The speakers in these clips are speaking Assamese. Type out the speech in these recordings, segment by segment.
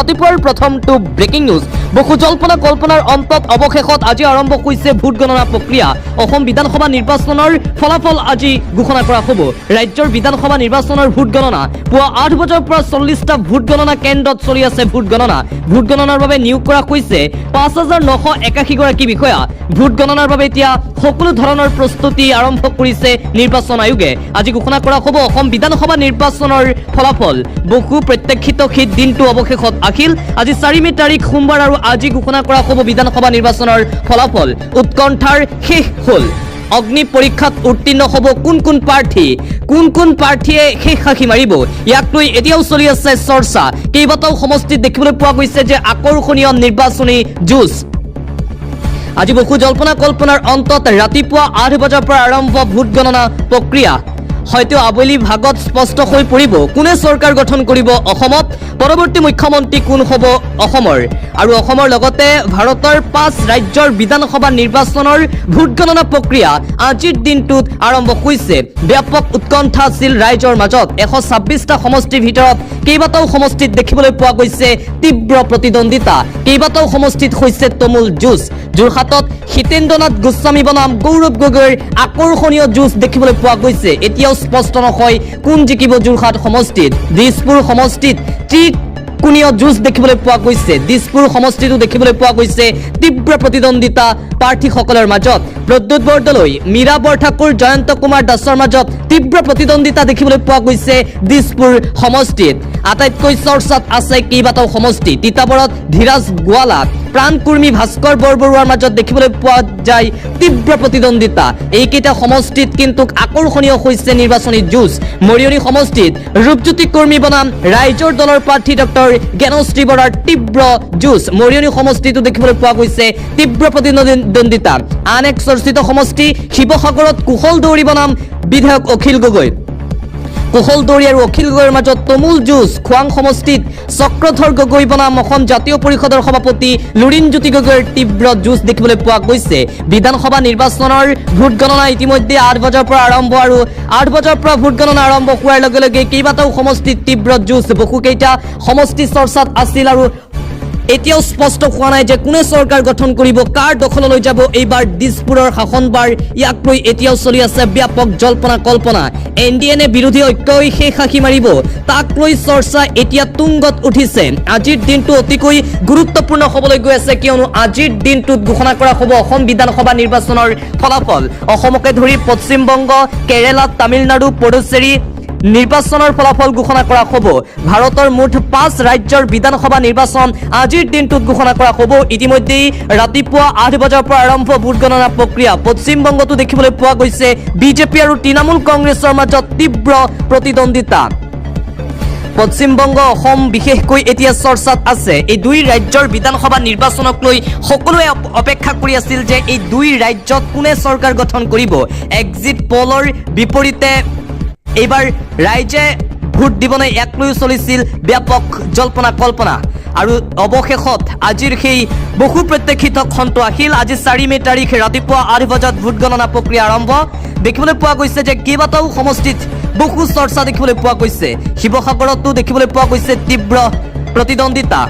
ৰাতিপুৱাৰ প্ৰথমটো ব্ৰেকিং নিউজ বহু জল্পনা কল্পনাৰ অন্তত অৱশেষত আজি আৰম্ভ হৈছে ভোট গণনা প্ৰক্ৰিয়া অসম বিধানসভা নিৰ্বাচনৰ ফলাফল আজি ঘোষণা কৰা হ'ব ৰাজ্যৰ বিধানসভা নিৰ্বাচনৰ ভোট গণনা পুৱা 8 বজাৰ পৰা 40টা ভোট গণনা কেন্দ্ৰত চলি আছে ভোট গণনাৰ বাবে নিয়োগ কৰা হৈছে 5981 গৰাকী বিষয়া ভোট গণনাৰ বাবে এতিয়া সকলো ধৰণৰ প্ৰস্তুতি আৰম্ভ কৰিছে নিৰ্বাচন আয়োগে আজি ঘোষণা কৰা হ'ব অসম বিধানসভা নিৰ্বাচনৰ ফলাফল বহু প্ৰত্যক্ষিত হিত দিনটো অৱশেষত আহিল আজি 4 মে তাৰিখ সোমবাৰ আৰু আজি ঘোষণা কৰা হ'ব বিধানসভা নিৰ্বাচনৰ ফলাফল উৎকণ্ঠাৰ শেষ হ'ল অগ্নি পৰীক্ষাত উত্তীৰ্ণ হ'ব কোন প্ৰাৰ্থীয়ে শেষ সাক্ষী মাৰিব ইয়াক লৈ এতিয়াও চলি আছে চৰ্চা কেইবাটাও সমষ্টিত দেখিবলৈ পোৱা গৈছে যে আকৰ্ষণীয় নিৰ্বাচনী যুঁজ আজি বহু জল্পনা কল্পনাৰ অন্তত ৰাতিপুৱা 8 বজাৰ পৰা আৰম্ভ ভোট গণনা প্ৰক্ৰিয়া হয়তো আবেলি ভাগত স্পষ্ট হৈ পৰিব কোনে চৰকাৰ গঠন কৰিব অসমত পৰৱৰ্তী মুখ্যমন্ত্ৰী কোন হ'ব অসমৰ আৰু অসমৰ লগতে ভাৰতৰ 5 ৰাজ্যৰ বিধানসভা নিৰ্বাচনৰ ভোট গণনা প্ৰক্ৰিয়া আজিৰ দিনটোত আৰম্ভ হৈছে ব্যাপক উৎকণ্ঠা আছিল ৰাইজৰ মাজত 126টা সমষ্টিৰ ভিতৰত কেইবাটাও সমষ্টিত দেখিবলৈ পোৱা গৈছে তীব্ৰ প্ৰতিদ্বন্দিতা কেইবাটাও সমষ্টিত হৈছে তমুল যুঁজ যোৰহাটত হিতেন্দ্ৰনাথ গোস্বামী বনাম গৌৰৱ গগৈৰ আকৰ্ষণীয় যুঁজ দেখিবলৈ পোৱা গৈছে এতিয়াও স্পষ্ট নহয় কোন জিকিব যোৰহাট সমষ্টিত দিছপুৰ সমষ্টিত কোনীয় যুঁজ দেখিবলৈ পোৱা গৈছে দিছপুৰ সমষ্টিতো দেখিবলৈ পোৱা গৈছে তীব্ৰ প্ৰতিদ্বন্দিতা প্ৰাৰ্থীসকলৰ মাজত প্ৰদ্যুৎ বৰদলৈ মীৰা বৰঠাকুৰ জয়ন্ত কুমাৰ দাসৰ মাজত তীব্ৰ প্ৰতিদ্বন্দিতা দেখিবলৈ পোৱা গৈছে দিছপুৰ সমষ্টিত আটাইতকৈ চৰ্চাত আছে কেইবাটাও সমষ্টি তিতাবৰত ধীৰাজ গোৱালা প্ৰাণকুৰ্মী ভাস্কৰ বৰবৰুৱাৰ মাজত দেখিবলৈ পোৱা যায় তীব্ৰ প্ৰতিদ্বন্দিতা এইকেইটা সমষ্টিত কিন্তু আকৰ্ষণীয় হৈছে নিৰ্বাচনী যুঁজ মৰিয়নি সমষ্টিত ৰূপজ্যোতি কৰ্মী বনাম ৰাইজৰ দলৰ প্ৰাৰ্থী ডক্টৰ জ্ঞানশ্ৰী বৰাৰ তীব্ৰ যুঁজ মৰিয়নি সমষ্টিতো দেখিবলৈ পোৱা গৈছে তীব্ৰ প্ৰতিদ্বন্দিতা আন এক চৰ্চিত সমষ্টি শিৱসাগৰত কুশল দৌৰী বনাম বিধায়ক অখিল গগৈ কুশল দৌৰী আৰু অখিল গগৈৰ মাজত তমুল যুঁজ খোৱাং সমষ্টিত চক্ৰধৰ গগৈ বনাম অসম জাতীয় পৰিষদৰ সভাপতি লুৰিণজ্যোতি গগৈৰ তীব্ৰ যুঁজ দেখিবলৈ পোৱা গৈছে বিধানসভা নিৰ্বাচনৰ ভোট গণনা ইতিমধ্যে 8 বজাৰ পৰা আৰম্ভ আৰু 8 বজাৰ পৰা ভোট গণনা আৰম্ভ হোৱাৰ লগে লগে কেইবাটাও সমষ্টিত তীব্ৰ যুঁজ বহুকেইটা সমষ্টি চৰ্চাত আছিল আৰু এতিয়াও স্পষ্ট হোৱা নাই যে কোনে চৰকাৰ গঠন কৰিব কাৰ দখললৈ যাব এইবাৰ দিছপুৰৰ শাসনবাৰ ইয়াক লৈ এতিয়াও চলি আছে ব্যাপক জল্পনা কল্পনা এনডিএনে বিৰোধী ঐক্যই শেষ সাক্ষী মাৰিব তাক লৈ চৰ্চা এতিয়া তুংগত উঠিছে আজিৰ দিনটো অতিকৈ গুৰুত্বপূৰ্ণ হ'বলৈ গৈ আছে কিয়নো আজিৰ দিনটোত ঘোষণা কৰা হ'ব অসম বিধানসভা নিৰ্বাচনৰ ফলাফল অসমকে ধৰি পশ্চিম বংগ কেৰালা তামিলনাডু পুডুচেৰী নিৰ্বাচনৰ ফলাফল ঘোষণা কৰা হ'ব ভাৰতৰ মুঠ 5 ৰাজ্যৰ বিধানসভা নিৰ্বাচন আজিৰ দিনটোত ঘোষণা কৰা হ'ব ইতিমধ্যে ৰাতিপুৱা 8 বজাৰ পৰা আৰম্ভ ভোট গণনা প্ৰক্ৰিয়া পশ্চিম বংগতো দেখিবলৈ পোৱা গৈছে বিজেপি আৰু তৃণমূল কংগ্ৰেছৰ মাজত তীব্ৰ প্ৰতিদ্বন্দিতা পশ্চিম বংগ অসম বিশেষকৈ এতিয়া চৰ্চাত আছে এই দুই ৰাজ্যৰ বিধানসভা নিৰ্বাচনক লৈ সকলোৱে অপেক্ষা কৰি আছিল যে এই দুই ৰাজ্যত কোনে চৰকাৰ গঠন কৰিব এক্সিট পলৰ বিপৰীতে এইবাৰ ৰাইজে ভোট দিবনে ইয়াক লৈ চলিছিল ব্যাপক জল্পনা কল্পনা আৰু অৱশেষত আজিৰ সেই বহু প্ৰত্যক্ষিত খণ্ড আহিল আজি 4 মে তাৰিখ ৰাতিপুৱা 8 বজাত ভোট গণনা প্ৰক্ৰিয়া আৰম্ভ দেখিবলৈ পোৱা গৈছে যে কেইবাটাও সমষ্টিত বহু চৰ্চা দেখিবলৈ পোৱা গৈছে শিৱসাগৰতো দেখিবলৈ পোৱা গৈছে তীব্ৰ প্ৰতিদ্বন্দিতা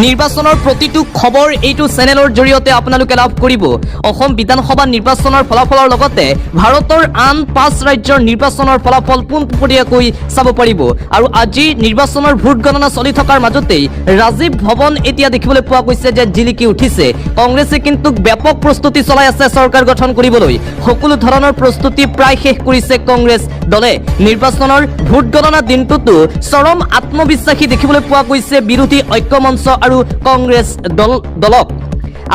নিৰ্বাচনৰ প্ৰতিটো খবৰ এইটো চেনেলৰ জৰিয়তে আপোনালোকে লাভ কৰিব অসম বিধানসভা নিৰ্বাচনৰ ফলাফলৰ লগতে ভাৰতৰ আন 5 ৰাজ্যৰ নিৰ্বাচনৰ ফলাফল পোনপটীয়াকৈ চাব পাৰিব আৰু আজি নিৰ্বাচনৰ ভোট গণনা চলি থকাৰ মাজতেই ৰাজীৱ ভৱন এতিয়া দেখিবলৈ পোৱা গৈছে যে জিলিকি উঠিছে কংগ্ৰেছে কিন্তু ব্যাপক প্ৰস্তুতি চলাই আছে চৰকাৰ গঠন কৰিবলৈ সকলো ধৰণৰ প্ৰস্তুতি প্ৰায় শেষ কৰিছে কংগ্ৰেছ দলে নিৰ্বাচনৰ ভোট গণনা দিনটোতো চৰম আত্মবিশ্বাসী দেখিবলৈ পোৱা গৈছে বিৰোধী ঐক্য মঞ্চ আৰু কংগ্ৰেছ দলক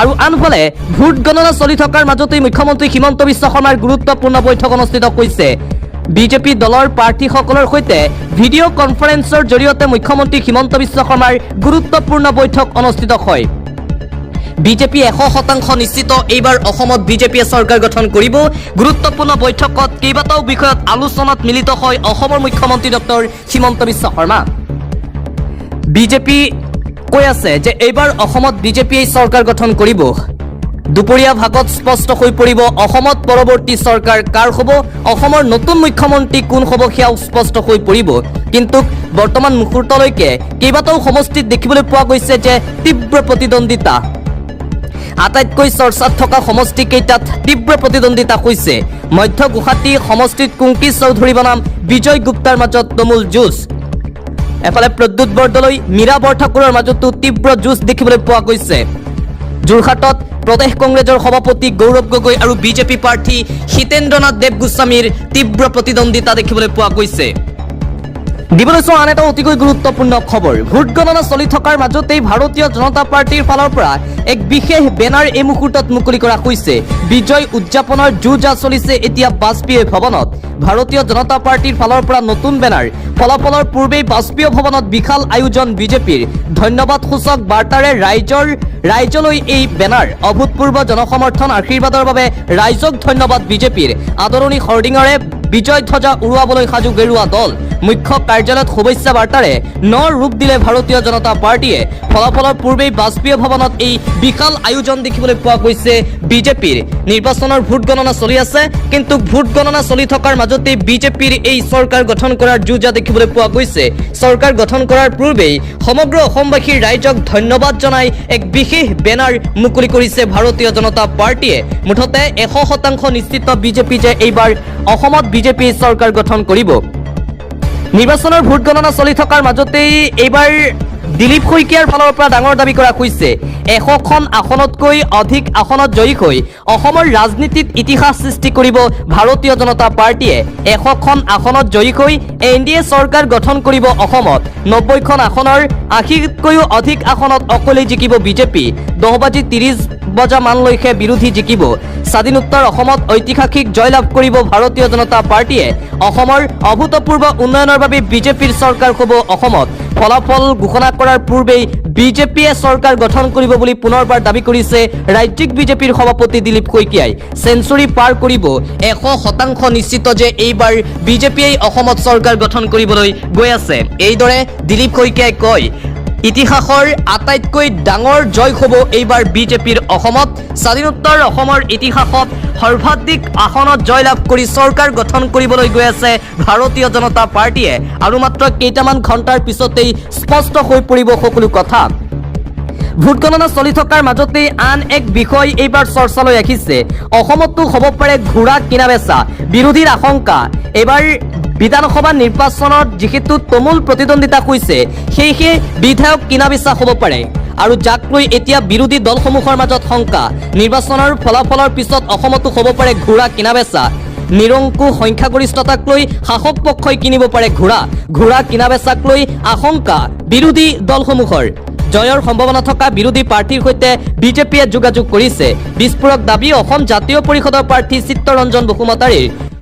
আৰু আনফালে ভোট গণনা চলি থকাৰ মাজতেই মুখ্যমন্ত্ৰী হিমন্ত বিশ্ব শৰ্মাৰ গুৰুত্বপূৰ্ণ বৈঠক অনুষ্ঠিত হৈছে বিজেপি দলৰ প্ৰাৰ্থীসকলৰ সৈতে ভিডিঅ' কনফাৰেন্সৰ জৰিয়তে মুখ্যমন্ত্ৰী হিমন্ত বিশ্ব শৰ্মাৰ গুৰুত্বপূৰ্ণ বৈঠক অনুষ্ঠিত হয় বিজেপি 100% নিশ্চিত এইবাৰ অসমত বিজেপিয়ে চৰকাৰ গঠন কৰিব গুৰুত্বপূৰ্ণ বৈঠকত কেইবাটাও বিষয়ত আলোচনাত মিলিত হয় অসমৰ মুখ্যমন্ত্ৰী ডক্টৰ হিমন্ত বিশ্ব শৰ্মা বিজেপি কৈ আছে যে এইবাৰ অসমত বিজেপিয়ে চৰকাৰ গঠন কৰিব দুপৰীয়া ভাগত স্পষ্ট হৈ পৰিব অসমত পৰৱৰ্তী চৰকাৰ কাৰ হ'ব, অসমৰ নতুন মুখ্যমন্ত্ৰী কোন হ'ব সেয়াও স্পষ্ট হৈ পৰিব। কিন্তু বৰ্তমান মুহূৰ্তলৈকে কেইবাটাও সমষ্টিত দেখিবলৈ পোৱা গৈছে যে তীব্ৰ প্ৰতিদ্বন্দ্বিতা। আটাইতকৈ চৰ্চাত থকা সমষ্টি কেইটাত তীব্ৰ প্ৰতিদ্বন্দ্বিতা হৈছে। মধ্য গুৱাহাটী সমষ্টিত কুংকি চৌধুৰী বনাম বিজয় গুপ্তাৰ মাজত তুমুল যুঁজ। এফালে প্ৰদ্যুৎ বৰদলৈ মীৰা বৰঠাকুৰৰ মাজতো তীব্ৰ যুঁজ দেখিবলৈ পোৱা গৈছে। যোৰহাটত প্ৰদেশ কংগ্ৰেছৰ সভাপতি গৌৰৱ গগৈ আৰু বিজেপি প্ৰাৰ্থী হিতেন্দ্ৰনাথ দেৱ গোস্বামীৰ তীব্ৰ প্ৰতিদ্বন্দ্বিতা দেখিবলৈ পোৱা গৈছে। দিবলৈ চোৱা আন এটা অতিকৈ গুৰুত্বপূৰ্ণ খবৰ, ভোট গণনা চলি থকাৰ মাজতেই ভাৰতীয় জনতা পাৰ্টিৰ ফালৰ পৰা এক বিশেষ বেনাৰ এই মুহূৰ্তত মুকলি কৰা হৈছে। বিজয় উদযাপনৰ যুঁজা চলিছে এতিয়া বাজপেয়ী ভৱনত। ভাৰতীয় জনতা পাৰ্টিৰ ফালৰ পৰা নতুন বেনাৰ, ফলাফলৰ পূৰ্বেই বাজপেয়ী ভৱনত বিশাল আয়োজন বিজেপিৰ। ধন্যবাদ সূচক বাৰ্তাৰে ৰাইজলৈ এই বেনাৰ। অভূতপূৰ্ব জনসমৰ্থন আশীৰ্বাদৰ বাবে ৰাইজক ধন্যবাদ বিজেপিৰ। আদৰণি হৰ্ডিঙেৰে বিজয় ধ্বজা উৰুৱাবলৈ সাজু গেৰুৱা দল। মুখ্য কাৰ্যালয়ত শুভেচ্ছা বাৰ্তাৰে ৰূপ দিলে ভাৰতীয় জনতা পাৰ্টিয়ে। ফলাফলৰ পূৰ্বেই বাজপেয়ী ভৱনত এই বিশাল আয়োজন দেখিবলৈ পোৱা গৈছে বিজেপিৰ। নিৰ্বাচনৰ ভোট গণনা চলি আছে, কিন্তু ভোট গণনা চলি থকাৰ মাজতে বিজেপিৰ এই চৰকাৰ গঠন কৰাৰ যুঁজা দেখিবলৈ পোৱা গৈছে। চৰকাৰ গঠন কৰাৰ পূৰ্বেই সমগ্ৰ অসমবাসীৰ ৰাইজক ধন্যবাদ জনাই এক বিশেষ বেনাৰ মুকলি কৰিছে ভাৰতীয় জনতা পাৰ্টিয়ে। মুঠতে 100% নিশ্চিত বিজেপি যে এইবাৰ অসমত বিজেপি চৰকাৰ গঠন কৰিব। নিৰ্বাচনৰ ভোট গণনা চলি থকাৰ মাজতেই এইবাৰ দিলীপ শইকীয়াৰ ফালৰ পৰা ডাঙৰ দাবী কৰা হৈছে। 100খন আসনতকৈ অধিক আসনত জয়ী হৈ অসমৰ ৰাজনীতিত ইতিহাস সৃষ্টি কৰিব ভাৰতীয় জনতা পাৰ্টিয়ে। 100খন আসনত জয়ী হৈ এনডিএ চৰকাৰ গঠন কৰিব অসমত। 90খন আসনৰ 80তকৈও অধিক আসনত অকলেই জিকিব বিজেপি। 10:30 মানলৈকে বিৰোধী জিকিব। স্বাধীনোত্তৰ অসমত ঐতিহাসিক জয়লাভ কৰিব ভাৰতীয় জনতা পাৰ্টিয়ে। অসমৰ অভূতপূৰ্ব উন্নয়নৰ বাবে বিজেপিৰ চৰকাৰ হ'ব অসমত। ফলাফল ঘোষণা কৰাৰ পূৰ্বেই বিজেপিয়ে চৰকাৰ গঠন কৰিব বুলি পুনৰবাৰ দাবী কৰিছে ৰাজ্যিক বিজেপিৰ সভাপতি দিলীপ শইকীয়াই। চেঞ্চুৰী পাৰ কৰিব, 100% নিশ্চিত যে এইবাৰ বিজেপিয়ে অসমত চৰকাৰ গঠন কৰিবলৈ গৈ আছে। এইদৰে দিলীপ শইকীয়াই কয়, ইতিহাসৰ আটাইতকৈ ডাঙৰ জয় হ'ব এইবাৰ বিজেপিৰ অসমত। স্বাধীনোত্তৰ অসমৰ ইতিহাসত সৰ্বাধিক আসনত জয়লাভ কৰি চৰকাৰ গঠন কৰিবলৈ গৈ আছে ভাৰতীয় জনতা পাৰ্টিয়ে। আৰু মাত্ৰ কেইটামান ঘণ্টাৰ পিছতেই স্পষ্ট হৈ পৰিব সকলো কথা। ভোট গণনা চলি থকাৰ মাজতেই আন এক বিষয় এইবাৰ চৰ্চালৈ আহিছে। অসমতো হ'ব পাৰে ঘোঁৰা কিনা বেচা, বিৰোধীৰ আশংকা। এইবাৰ বিধানসভা নিৰ্বাচনত যিহেতু তুমুল প্ৰতিদ্বন্দ্বিতা হৈছে, সেয়েহে বিধায়ক কিনা বেচা হ'ব পাৰে। আৰু যাক লৈ এতিয়া বিৰোধী দলসমূহৰ মাজত শংকা। নিৰ্বাচনৰ ফলাফলৰ পিছত অসমতো হ'ব পাৰে ঘোঁৰা কিনা বেচা। নিৰংকুশ সংখ্যাগৰিষ্ঠতাক লৈ শাসক পক্ষই কিনিব পাৰে ঘোঁৰা কিনা বেচাক লৈ আশংকা বিৰোধী দলসমূহৰ। জয়ৰ সম্ভাৱনা থকা বিৰোধী প্ৰাৰ্থীৰ সৈতে বিজেপিয়ে যোগাযোগ কৰিছে। বিস্ফোৰক দাবী অসম জাতীয় পৰিষদৰ প্ৰাৰ্থী চিত্তৰঞ্জন বসুমতাৰীৰ।